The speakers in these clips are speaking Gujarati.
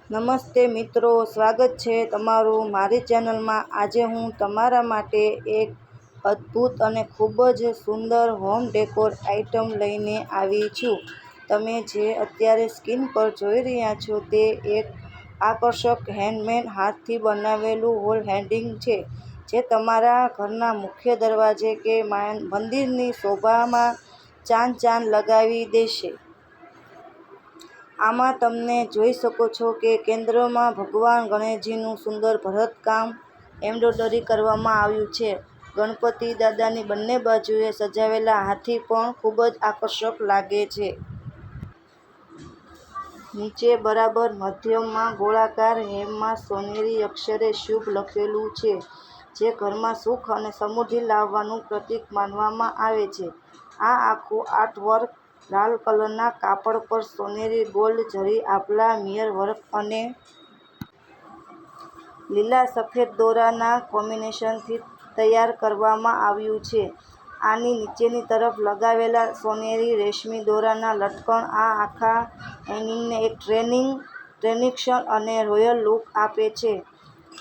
નમસ્તે મિત્રો, સ્વાગત છે તમારું મારી ચેનલમાં। આજે હું તમારા માટે એક અદ્ભુત અને ખૂબ જ સુંદર હોમ ડેકોર આઇટમ લઈને આવી છું। તમે જે અત્યારે સ્ક્રીન પર જોઈ રહ્યા છો તે એક આકર્ષક હેન્ડમેડ હાથથી બનાવેલું વોલ હેંગિંગ છે, જે તમારા ઘરના મુખ્ય દરવાજે કે મંદિરની શોભામાં ચાંદ લગાવી દેશે। આમાં તમે જોઈ શકો છો કે કેન્દ્રમાં ભગવાન ગણેશજીનું સુંદર ભરતકામ એમ્બ્રોઇડરી કરવામાં આવ્યું છે। ગણપતિ દાદાની બંને બાજુએ સજાવેલા હાથી પણ ખૂબ જ આકર્ષક લાગે છે। નીચે બરાબર મધ્યમાં ગોળાકાર હેમમાં સોનેરી અક્ષરે શુભ લખેલું છે, જે ઘરમાં સુખ અને સમૃદ્ધિ લાવવાનું પ્રતીક માનવામાં આવે છે। આ આખું આર્ટવર્ક લાલ કલરના કાપડ પર સોનેરી ગોલ્ડ જરી આભલા મિરર વર્ક અને લીલા સફેદ દોરાના કોમ્બિનેશનથી તૈયાર કરવામાં આવ્યું છે। આની નીચેની તરફ લગાવેલા સોનેરી રેશમી દોરાના લટકણ આ આખા હેંગિંગને એક ટ્રેડિશનલ અને રોયલ લુક આપે છે।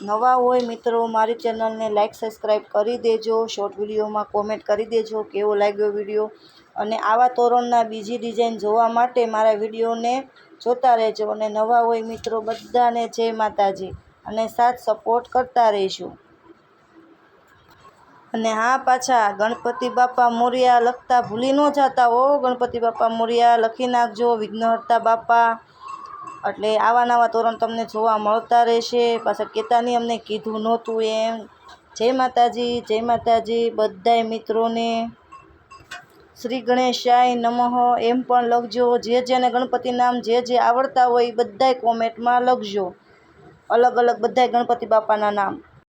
નવા હોય મિત્રો, મારી ચેનલને લાઇક સબસ્ક્રાઇબ કરી દેજો। શોર્ટ વિડીયોમાં કોમેન્ટ કરી દેજો કેવો લાગ્યો વિડીયો, અને આવા તોરણના બીજી ડિઝાઇન જોવા માટે મારા વિડીયોને જોતા રહેજો। અને નવા હોય મિત્રો, બધાને જય માતાજી અને સાથ સપોર્ટ કરતા રહેજો। અને હા, પાછા ગણપતિ બાપા મોરયા લખતા ભૂલી ન જતા હો। ગણપતિ બાપા મોરયા લખી નાખજો, વિઘ્નહર્તા બાપા, એટલે આવા નવા તોરણ તમને જોવા મળતા રહેશે। પાછા કહેતા નહીં અમને કીધું નહોતું એમ। જય માતાજી બધાય મિત્રોને। શ્રી ગણેશાય નમઃ એમ પણ લખજો। જેને ગણપતિ નામ જે આવડતા હોય એ બધાય કોમેન્ટમાં લખજો, અલગ અલગ બધાય ગણપતિ બાપાના નામ।